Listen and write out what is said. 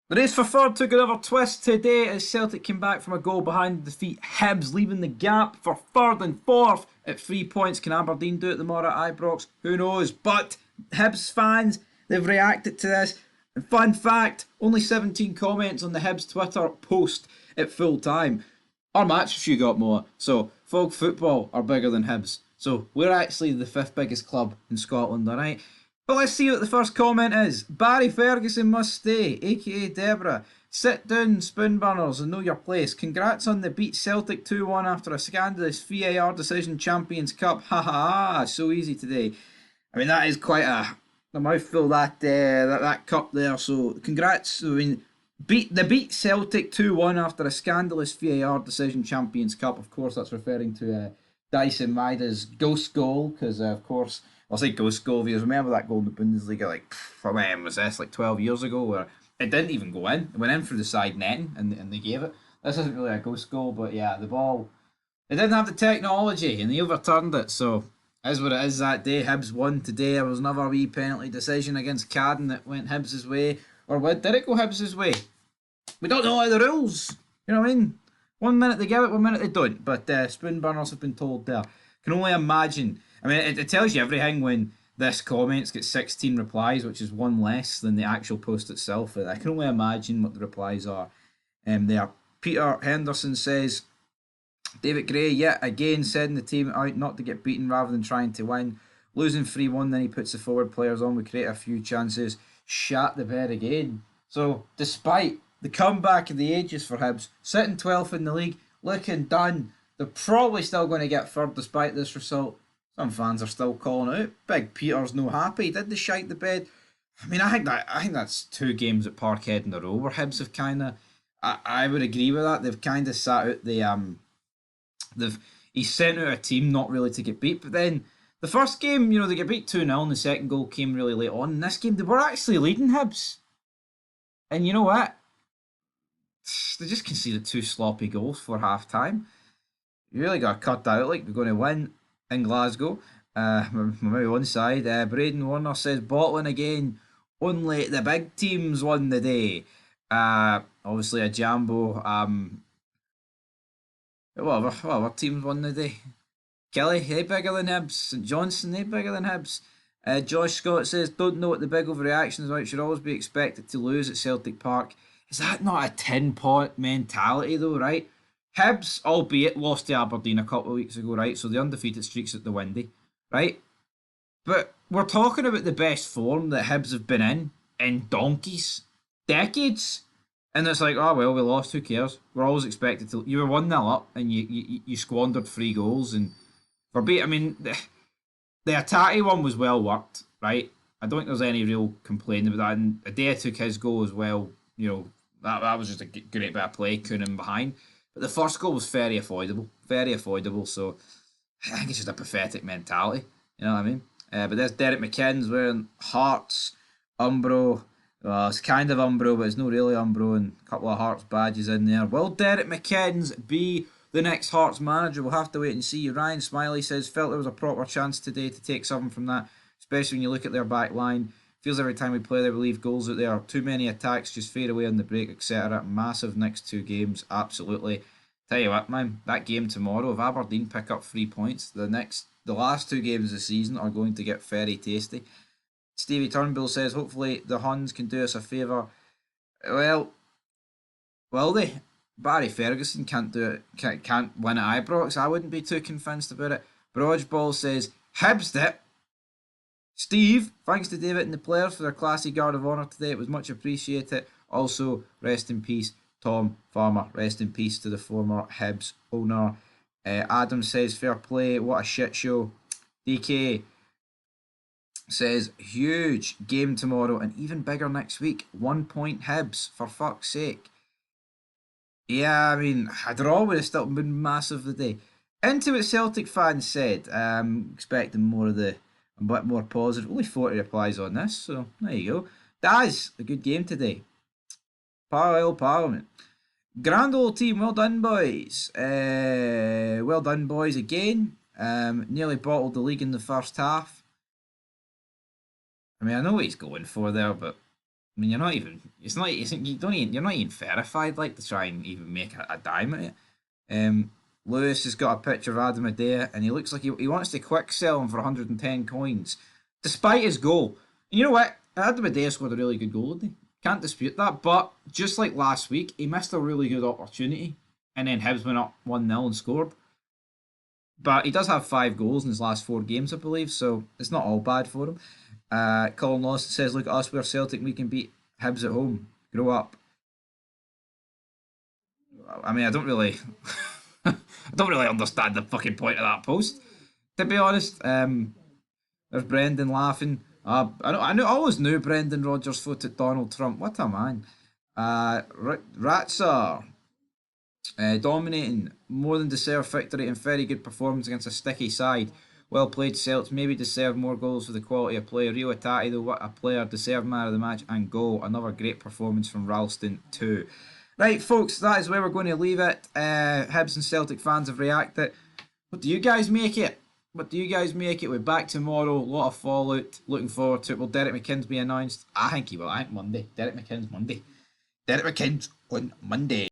The race for third took another twist today as Celtic came back from a goal behind to defeat Hibs, leaving the gap for third and fourth at 3 points. Can Aberdeen do it tomorrow at Ibrox? Who knows? But Hibs fans, they've reacted to this. And fun fact, only 17 comments on the Hibs Twitter post at full time. Our match review got more. So, folk football are bigger than Hibs. So, we're actually the fifth biggest club in Scotland, alright? But let's see what the first comment is. Barry Ferguson must stay, aka Deborah. Sit down, spoon burners, and know your place. Congrats on the beat Celtic 2-1 after a scandalous VAR decision Champions Cup. Ha ha ha, so easy today. I mean, that is quite a mouthful, that cup there. So, congrats. I mean, beat Celtic 2-1 after a scandalous VAR decision Champions Cup. Of course, that's referring to Dyson Maida's ghost goal, because, of course, I'll say ghost goal. If you remember that goal in the Bundesliga, when was this? Like 12 years ago, where it didn't even go in. It went in through the side netting, and they gave it. This isn't really a ghost goal, but yeah, the ball. They didn't have the technology, and they overturned it. So, is what it is that day. Hibs won today. There was another wee penalty decision against Cadden that went Hibs' way. Or what? Did it go Hibs' way? We don't know the rules. You know what I mean? 1 minute they give it, 1 minute they don't. But spoon burners have been told there. Can only imagine. I mean, it tells you everything when this comments gets 16 replies, which is one less than the actual post itself. I can only imagine what the replies are. There. Peter Henderson says, David Gray yet again setting the team out not to get beaten rather than trying to win. Losing 3-1, then he puts the forward players on. We create a few chances. Shat the bed again. So, despite the comeback of the ages for Hibs, sitting 12th in the league, looking done, they're probably still going to get third despite this result. Some fans are still calling out. Big Peter's no happy. Did they shite the bed? I mean, I think that's two games at Parkhead in a row where Hibs have kind of. I would agree with that. They've kind of sat out the. They've He sent out a team not really to get beat, but then the first game, they get beat 2-0 and the second goal came really late on. In this game, they were actually leading Hibs. And you know what? They just conceded two sloppy goals for half time. You really got to cut that out. Like, we're going to win in Glasgow. Maybe one side. Braden Warner says bottling again. Only the big teams won the day. Obviously a Jambo. What teams won the day? Kelly, they bigger than Hibs. St Johnson, they bigger than Hibs. Josh Scott says, don't know what the big overreaction is about. Should always be expected to lose at Celtic Park. Is that not a 10-point mentality though, right? Hibs, albeit lost to Aberdeen a couple of weeks ago, right? So the undefeated streak's at the windy, right? But we're talking about the best form that Hibs have been in donkeys, decades. And it's like, oh well, we lost. Who cares? We're always expected to. You were 1-0 up, and you squandered 3 goals. And I mean, the Atati one was well worked, right? I don't think there's any real complaining about that. And Adair took his goal as well. That was just a great bit of play, Coonan behind. But the first goal was very avoidable, very avoidable. So I think it's just a pathetic mentality. You know what I mean? But there's Derek McKinn's wearing Hearts, Umbro. Well, it's kind of Umbro, but it's not really Umbro, and a couple of Hearts badges in there. Will Derek McKinn's be the next Hearts manager? We'll have to wait and see. Ryan Smiley says, felt there was a proper chance today to take something from that, especially when you look at their back line. Feels every time we play there, we leave goals out there. Too many attacks, just fade away on the break, etc. Massive next 2 games, absolutely. Tell you what, man, that game tomorrow, if Aberdeen pick up 3 points, the last 2 games of the season are going to get very tasty. Stevie Turnbull says, hopefully the Huns can do us a favour. Well, will they? Barry Ferguson can't do it. Can't win at Ibrox. I wouldn't be too convinced about it. Brodgeball says, Hibsed it. Steve, thanks to David and the players for their classy guard of honour today. It was much appreciated. Also, rest in peace, Tom Farmer. Rest in peace to the former Hibs owner. Adam says, fair play. What a shit show. DK says, huge game tomorrow and even bigger next week. 1 point Hibs, for fuck's sake. Yeah, I mean, a draw would have still been massive today. Into what Celtic fans said. Expecting more of a bit more positive. Only 40 replies on this, so there you go. Daz, a good game today. Parallel Parliament. Grand old team, well done, boys. Well done, boys, again. Nearly bottled the league in the first half. I mean, I know what he's going for there, but I mean, you're not even. It's not. You don't even. You're not even verified like to try and even make a dime at it. Lewis has got a picture of Adam Adair, and he looks like he wants to quick sell him for 110 coins, despite his goal. And you know what? Adam Adair scored a really good goal, didn't he? Can't dispute that. But just like last week, he missed a really good opportunity, and then Hibs went up 1-0 and scored. But he does have 5 goals in his last 4 games, I believe, so it's not all bad for him. Colin Lawson says, "Look at us, we're Celtic. We can beat Hibs at home. Grow up." I mean, I don't really, I don't really understand the fucking point of that post. To be honest, there's Brendan laughing. I always knew Brendan Rodgers voted Donald Trump. What a man. Ratzer dominating, more than deserved victory and very good performance against a sticky side. Well played, Celts. Maybe deserve more goals for the quality of play. Rio Atati, though, what a player. Deserved man of the match and goal. Another great performance from Ralston too. Right, folks, that is where we're going to leave it. Hibs and Celtic fans have reacted. What do you guys make it? What do you guys make it? We're back tomorrow. A lot of fallout. Looking forward to it. Will Derek McKinn's be announced? I think he will. I think Monday. Derek McKinn's Monday. Derek McKinn's on Monday.